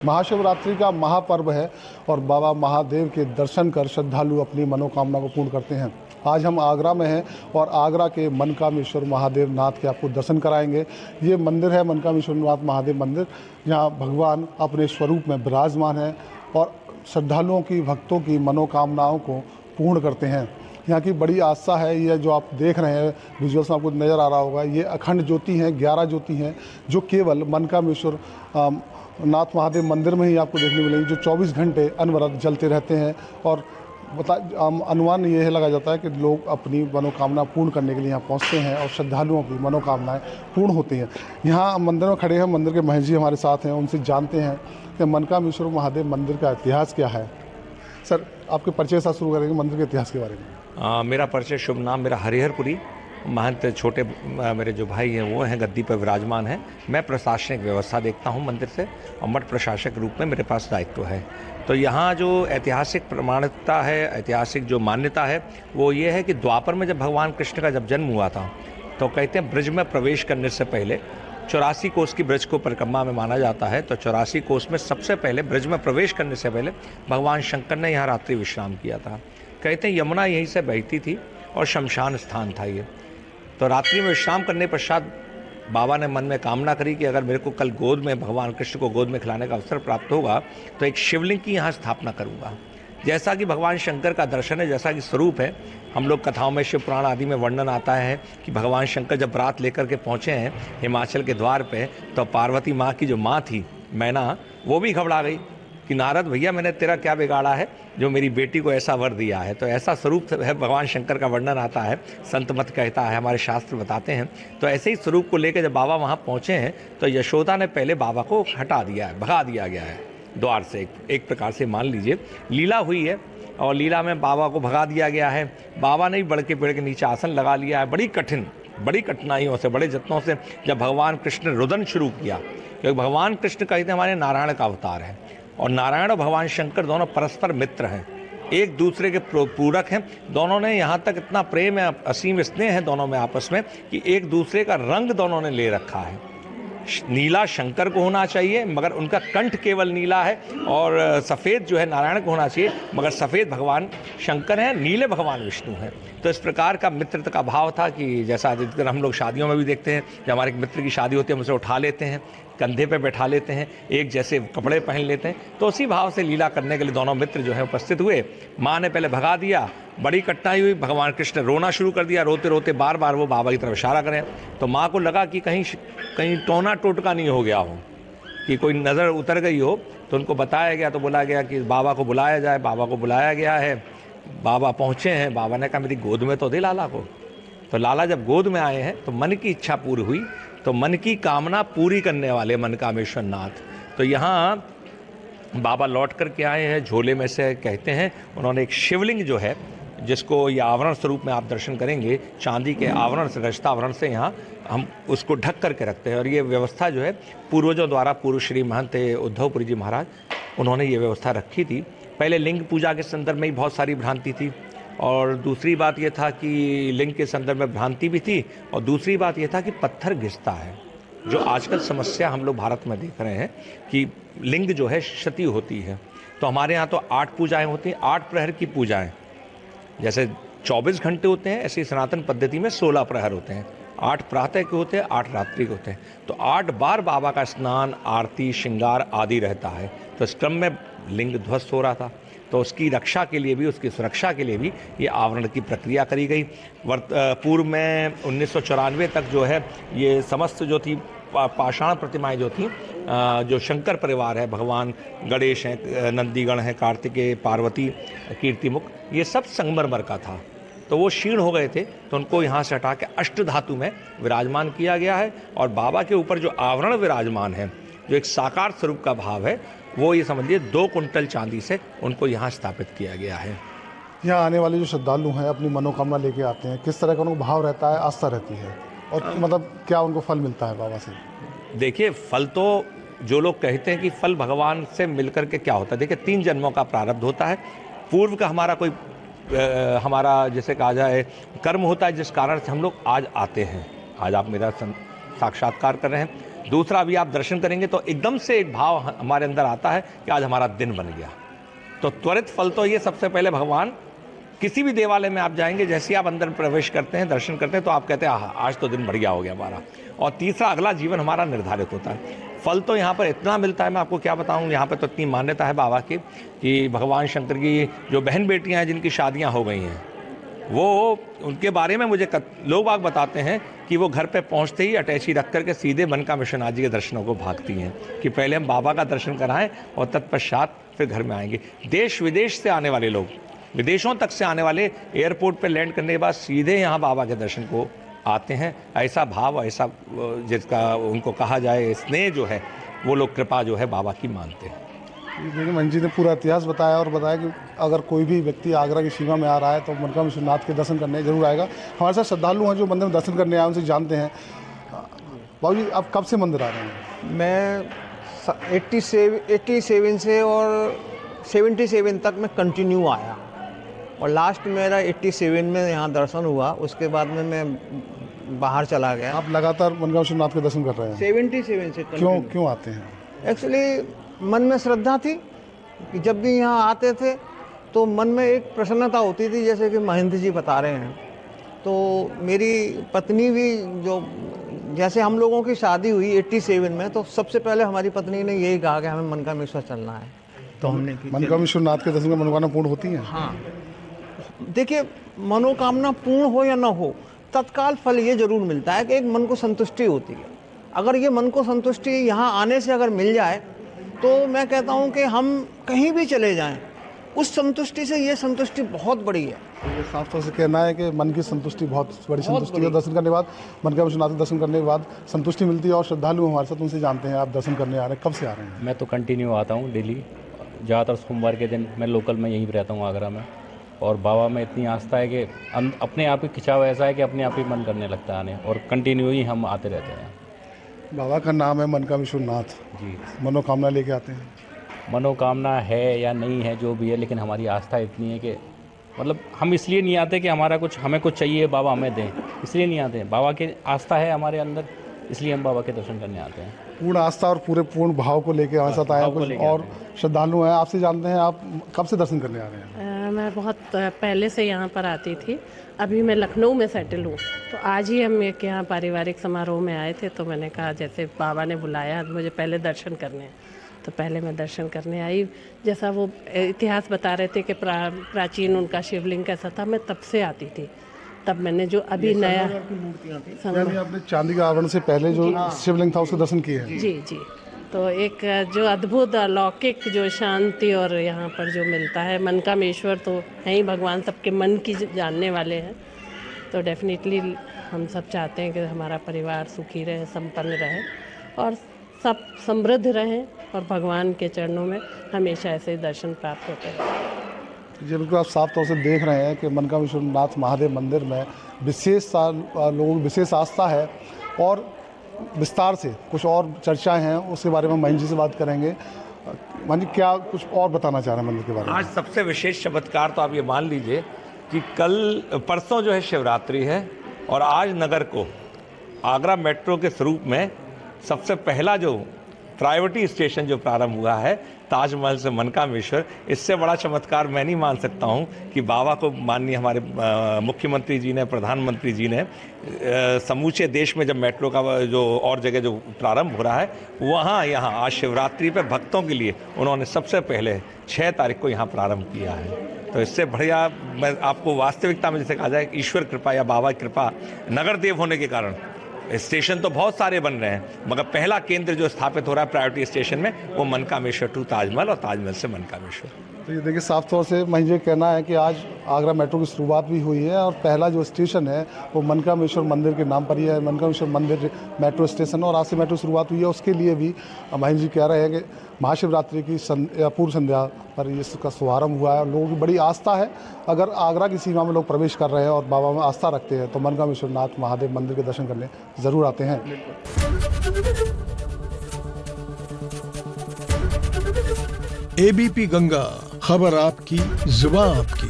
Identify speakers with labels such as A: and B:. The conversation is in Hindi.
A: महाशिवरात्रि का महापर्व है और बाबा महादेव के दर्शन कर श्रद्धालु अपनी मनोकामना को पूर्ण करते हैं। आज हम आगरा में हैं और आगरा के मनकामेश्वर महादेव नाथ के आपको दर्शन कराएंगे। ये मंदिर है मनकामेश्वर नाथ महादेव मंदिर, जहाँ भगवान अपने स्वरूप में विराजमान हैं और श्रद्धालुओं की, भक्तों की मनोकामनाओं को पूर्ण करते हैं। यहाँ की बड़ी आस्था है। ये जो आप देख रहे हैं विजुअल्स में आपको नज़र आ रहा होगा, ये अखंड ज्योति हैं, 11 ज्योति हैं जो केवल मनकामेश्वर नाथ महादेव मंदिर में ही आपको देखने मिलेंगे, जो 24 घंटे अनवरत जलते रहते हैं। और अनुमान ये लगा जाता है कि लोग अपनी मनोकामना पूर्ण करने के लिए यहाँ पहुँचते हैं और श्रद्धालुओं की मनोकामनाएं पूर्ण होती हैं। यहाँ मंदिर में खड़े हैं, मंदिर के महंत जी हमारे साथ हैं, उनसे जानते हैं कि मनकामेश्वर महादेव मंदिर का इतिहास क्या है। सर, आपके परिचय के साथ शुरू करेंगे मंदिर के इतिहास के बारे में।
B: मेरा परिचय, शुभ नाम मेरा हरिहरपुरी। महंत छोटे मेरे जो भाई हैं वो हैं, गद्दी पर विराजमान हैं। मैं प्रशासनिक व्यवस्था देखता हूं मंदिर से और मठ प्रशासक रूप में मेरे पास दायित्व है। तो यहाँ जो ऐतिहासिक प्रमाणिकता है, ऐतिहासिक जो मान्यता है वो ये है कि द्वापर में जब भगवान कृष्ण का जब जन्म हुआ था तो कहते हैं ब्रज में प्रवेश करने से पहले 84 कोस की ब्रज को परिक्रमा में माना जाता है। तो 84 कोस में सबसे पहले ब्रज में प्रवेश करने से पहले भगवान शंकर ने यहाँ रात्रि विश्राम किया था। कहते हैं यमुना यहीं से बहती थी और शमशान स्थान था ये। तो रात्रि में विश्राम करने पश्चात बाबा ने मन में कामना करी कि अगर मेरे को कल गोद में भगवान कृष्ण को गोद में खिलाने का अवसर प्राप्त होगा तो एक शिवलिंग की यहाँ स्थापना करूँगा। जैसा कि भगवान शंकर का दर्शन है, जैसा कि स्वरूप है, हम लोग कथाओं में, शिव पुराण आदि में वर्णन आता है कि भगवान शंकर जब रात लेकर के पहुँचे हैं हिमाचल के द्वार पे, तो पार्वती माँ की जो माँ थी मैना, वो भी घबरा गई कि नारद भैया मैंने तेरा क्या बिगाड़ा है जो मेरी बेटी को ऐसा वर दिया है। तो ऐसा स्वरूप है भगवान शंकर का, वर्णन आता है, संत मत कहता है, हमारे शास्त्र बताते हैं। तो ऐसे ही स्वरूप को लेकर जब बाबा वहाँ पहुँचे हैं तो यशोदा ने पहले बाबा को हटा दिया है, भगा दिया गया है द्वार से। एक प्रकार से मान लीजिए लीला हुई है और लीला में बाबा को भगा दिया गया है। बाबा ने भी बढ़ के नीचे आसन लगा लिया है। बड़ी कठिनाइयों से, बड़े जत्नों से जब भगवान कृष्ण ने रुदन शुरू किया, क्योंकि भगवान कृष्ण कहते हैं हमारे नारायण का अवतार है और नारायण और भगवान शंकर दोनों परस्पर मित्र हैं, एक दूसरे के पूरक हैं। दोनों ने यहाँ तक इतना प्रेम है, असीम स्नेह है दोनों में आपस में कि एक दूसरे का रंग दोनों ने ले रखा है। नीला शंकर को होना चाहिए मगर उनका कंठ केवल नीला है, और सफ़ेद जो है नारायण को होना चाहिए मगर सफ़ेद भगवान शंकर हैं, नीले भगवान विष्णु हैं। तो इस प्रकार का मित्रता का भाव था कि जैसा अधिकतर हम लोग शादियों में भी देखते हैं, जब हमारे मित्र की शादी होती है हम उसे उठा लेते हैं, कंधे पे बैठा लेते हैं, एक जैसे कपड़े पहन लेते हैं। तो उसी भाव से लीला करने के लिए दोनों मित्र जो है उपस्थित हुए। माँ ने पहले भगा दिया, बड़ी कठिनाई हुई, भगवान कृष्ण ने रोना शुरू कर दिया। रोते रोते बार बार वो बाबा की तरफ इशारा करें तो माँ को लगा कि कहीं टोना टोटका नहीं हो गया हो, कि कोई नज़र उतर गई हो। तो उनको बताया गया, तो बोला गया कि बाबा को बुलाया जाए। बाबा को बुलाया गया है, बाबा पहुँचे हैं। बाबा ने कहा मेरी गोद में तो दे लाला को। तो लाला जब गोद में आए हैं तो मन की इच्छा पूरी हुई। तो मन की कामना पूरी करने वाले मनकामेश्वर नाथ, तो यहाँ बाबा लौट कर के आए हैं। झोले में से कहते हैं उन्होंने एक शिवलिंग जो है, जिसको ये आवरण स्वरूप में आप दर्शन करेंगे, चांदी के आवरण से, रजतावरण से यहाँ हम उसको ढक करके रखते हैं। और ये व्यवस्था जो है पूर्वजों द्वारा, पूर्व श्री महंत उद्धवपुरी जी महाराज, उन्होंने ये व्यवस्था रखी थी। पहले लिंग पूजा के संदर्भ में ही बहुत सारी भ्रांति थी, और दूसरी बात ये था कि लिंग के संदर्भ में भ्रांति भी थी, और दूसरी बात ये था कि पत्थर घिसता है, जो आजकल समस्या हम लोग भारत में देख रहे हैं कि लिंग जो है क्षति होती है। तो हमारे यहाँ तो 8 पूजाएं होती हैं, 8 प्रहर की पूजाएं। जैसे 24 घंटे होते हैं, ऐसी सनातन पद्धति में 16 प्रहर होते हैं। 8 प्रातः के होते हैं, 8 रात्रि के होते हैं। तो 8 बार बाबा का स्नान, आरती, श्रृंगार आदि रहता है। तो इस क्रम में लिंग ध्वस्त हो रहा था, तो उसकी रक्षा के लिए भी, उसकी सुरक्षा के लिए भी ये आवरण की प्रक्रिया करी गई। पूर्व में 1994 तक जो है ये समस्त जो थी पाषाण प्रतिमाएं जो थी, जो शंकर परिवार है, भगवान गणेश हैं, नंदीगण हैं, कार्तिकेय, पार्वती, कीर्तिमुख, ये सब संगमरमर का था। तो वो क्षीण हो गए थे, तो उनको यहाँ से हटा के अष्ट धातु में विराजमान किया गया है। और बाबा के ऊपर जो आवरण विराजमान है, जो एक साकार स्वरूप का भाव है, वो ये समझिए 2 कुंटल चांदी से उनको यहाँ स्थापित किया गया है।
A: यहाँ आने वाले जो श्रद्धालु हैं अपनी मनोकामना लेके आते हैं, किस तरह का उनको भाव रहता है, आस्था रहती है, और मतलब क्या उनको फल मिलता है बाबा से?
B: देखिए, फल तो जो लोग कहते हैं कि फल भगवान से मिलकर के क्या होता है, देखिए 3 जन्मों का प्रारब्ध होता है। पूर्व का हमारा कोई हमारा जैसे कहा जाए कर्म होता है, जिस कारण से हम लोग आज आते हैं। आज आप मेरा साक्षात्कार कर रहे हैं। दूसरा अभी आप दर्शन करेंगे तो एकदम से एक भाव हमारे अंदर आता है कि आज हमारा दिन बन गया। तो त्वरित फल तो ये सबसे पहले भगवान, किसी भी देवालय में आप जाएंगे, जैसे आप अंदर प्रवेश करते हैं, दर्शन करते हैं, तो आप कहते हैं आहा, आज तो दिन बढ़िया हो गया हमारा। और तीसरा, अगला जीवन हमारा निर्धारित होता है। फल तो यहाँ पर इतना मिलता है, मैं आपको क्या बताऊँ, यहाँ पर तो इतनी मान्यता है बाबा की कि भगवान शंकर की जो बहन बेटियाँ हैं जिनकी शादियाँ हो गई हैं, वो उनके बारे में मुझे लोग बाग बताते हैं कि वो घर पे पहुंचते ही अटैची रख करके सीधे मनका विश्वनाथ जी के दर्शनों को भागती हैं कि पहले हम बाबा का दर्शन कराएं और तत्पश्चात फिर घर में आएंगे। देश विदेश से आने वाले लोग, विदेशों तक से आने वाले एयरपोर्ट पे लैंड करने के बाद सीधे यहाँ बाबा के दर्शन को आते हैं। ऐसा भाव, ऐसा जिसका उनको कहा जाए स्नेह जो है, वो लोग कृपा जो है बाबा की मानते हैं।
A: देखिए, मंजी जी ने पूरा इतिहास बताया और बताया कि अगर कोई भी व्यक्ति आगरा की सीमा में आ रहा है तो मनका विश्वनाथ के दर्शन करने जरूर आएगा। हमारे साथ श्रद्धालु हैं जो मंदिर में दर्शन करने आए, उनसे जानते हैं। बाबू जी, आप कब से मंदिर आ रहे हैं?
C: मैं 87 से और 77 तक मैं कंटिन्यू आया और लास्ट मेरा 87 में यहाँ दर्शन हुआ। उसके बाद में मैं बाहर चला गया।
A: आप लगातार मनका विश्वनाथ के दर्शन कर रहे हैं?
C: 77 से।
A: क्यों आते हैं?
C: एक्चुअली मन में श्रद्धा थी कि जब भी यहाँ आते थे तो मन में एक प्रसन्नता होती थी, जैसे कि महेंद्र जी बता रहे हैं। तो मेरी पत्नी भी, जो जैसे हम लोगों की शादी हुई 87 में, तो सबसे पहले हमारी पत्नी ने यही कहा कि हमें मनकामेश्वर चलना है। तो हमने
A: मनका विश्वनाथ के दर्शन में मनोकामना पूर्ण होती है?
C: हाँ, देखिए, मनोकामना पूर्ण हो या ना हो, तत्काल फल ये जरूर मिलता है कि एक मन को संतुष्टि होती है। अगर ये मन को संतुष्टि यहाँ आने से अगर मिल जाए तो मैं कहता हूँ कि हम कहीं भी चले जाएं, उस संतुष्टि से ये संतुष्टि बहुत बड़ी है।
A: ये साफ तौर से कहना है कि मन की संतुष्टि बहुत बड़ी संतुष्टि है। दर्शन करने के बाद, मनका विश्वनाथ के दर्शन करने के बाद संतुष्टि मिलती है। और श्रद्धालु हमारे साथ, उनसे जानते हैं आप दर्शन करने आ रहे हैं, कब से आ रहे हैं?
D: मैं तो कंटिन्यू आता हूँ डेली, ज़्यादातर सोमवार के दिन। मैं लोकल में यहीं रहता हूँ आगरा में। और बाबा में इतनी आस्था है कि अपने आप ही खिंचाव ऐसा है कि अपने आप ही मन करने लगता है आने, और कंटिन्यू ही हम आते रहते हैं।
A: बाबा का नाम है मनका विश्वनाथ
D: जी।
A: मनोकामना लेके आते हैं?
D: मनोकामना है या नहीं है, जो भी है, लेकिन हमारी आस्था इतनी है कि मतलब हम इसलिए नहीं आते कि हमें कुछ चाहिए बाबा हमें दें, इसलिए नहीं आते। बाबा की आस्था है हमारे अंदर, इसलिए हम बाबा के दर्शन करने आते हैं।
A: पूर्ण आस्था और पूर्ण भाव को लेके हमारे साथ आए कुछ और श्रद्धालु हैं। आपसे जानते हैं, आप कब से दर्शन करने आ रहे हैं?
E: मैं बहुत पहले से यहाँ पर आती थी। अभी मैं लखनऊ में सेटल हूँ, तो आज ही हम एक यहाँ पारिवारिक समारोह में आए थे, तो मैंने कहा जैसे बाबा ने बुलाया मुझे पहले दर्शन करने हैं, तो पहले मैं दर्शन करने आई। जैसा वो इतिहास बता रहे थे कि प्राचीन उनका शिवलिंग कैसा था, मैं तब से आती थी। तब मैंने जो अभी नया
A: आपने चांदी का आवरण से पहले जो शिवलिंग था उसके दर्शन किए हैं?
E: जी जी। तो एक जो अद्भुत अलौकिक जो शांति और यहाँ पर जो मिलता है, मनकामेश्वर तो है ही भगवान, सबके मन की जानने वाले हैं। तो डेफिनेटली हम सब चाहते हैं कि हमारा परिवार सुखी रहे, संपन्न रहे और सब समृद्ध रहें, और भगवान के चरणों में हमेशा ऐसे दर्शन प्राप्त होते हैं।
A: जी बिल्कुल, आप साफ तौर से देख रहे हैं कि मनका विश्वनाथ महादेव मंदिर में लोगों की विशेष आस्था है। और विस्तार से कुछ और चर्चाएं हैं, उसके बारे में महेंद्र जी से बात करेंगे। महेंद्र जी, क्या कुछ और बताना चाह रहे हैं मंदिर के बारे में?
B: आज सबसे विशेष चमत्कार तो आप ये मान लीजिए कि परसों जो है शिवरात्रि है, और आज नगर को आगरा मेट्रो के स्वरूप में सबसे पहला जो प्राइवेटी स्टेशन जो प्रारंभ हुआ है, ताजमहल से मनकामेश्वर। इससे बड़ा चमत्कार मैं नहीं मान सकता हूं कि बाबा को माननीय हमारे मुख्यमंत्री जी ने, प्रधानमंत्री जी ने समूचे देश में जब मेट्रो का जो और जगह जो प्रारंभ हो रहा है, वहाँ यहाँ आज शिवरात्रि पे भक्तों के लिए उन्होंने सबसे पहले 6 तारीख को यहाँ प्रारंभ किया है। तो इससे बढ़िया मैं आपको वास्तविकता में जैसे कहा जाए, ईश्वर कृपा या बाबा कृपा, नगर देव होने के कारण स्टेशन तो बहुत सारे बन रहे हैं, मगर पहला केंद्र जो स्थापित हो रहा है प्रायोरिटी स्टेशन में, वो मनकामेश्वर टू ताजमहल और ताजमहल से मनकामेश्वर।
A: तो ये देखिए, साफ तौर से मुझे कहना है कि आज आगरा मेट्रो की शुरुआत भी हुई है, और पहला जो स्टेशन है वो मनकामेश्वर मंदिर के नाम पर ही है, मनकामेश्वर मंदिर मेट्रो स्टेशन। और आज से मेट्रो शुरुआत हुई है, उसके लिए भी महेंद्र जी कह रहे हैं कि महाशिवरात्रि की पूर्व संध्या पर इसका शुभारंभ हुआ है और लोगों की बड़ी आस्था है। अगर आगरा की सीमा में लोग प्रवेश कर रहे हैं और बाबा में आस्था रखते हैं, तो मनकामेश्वरनाथ महादेव मंदिर के दर्शन करने ज़रूर आते हैं।
F: एबीपी गंगा, खबर आपकी, जुबान आपकी।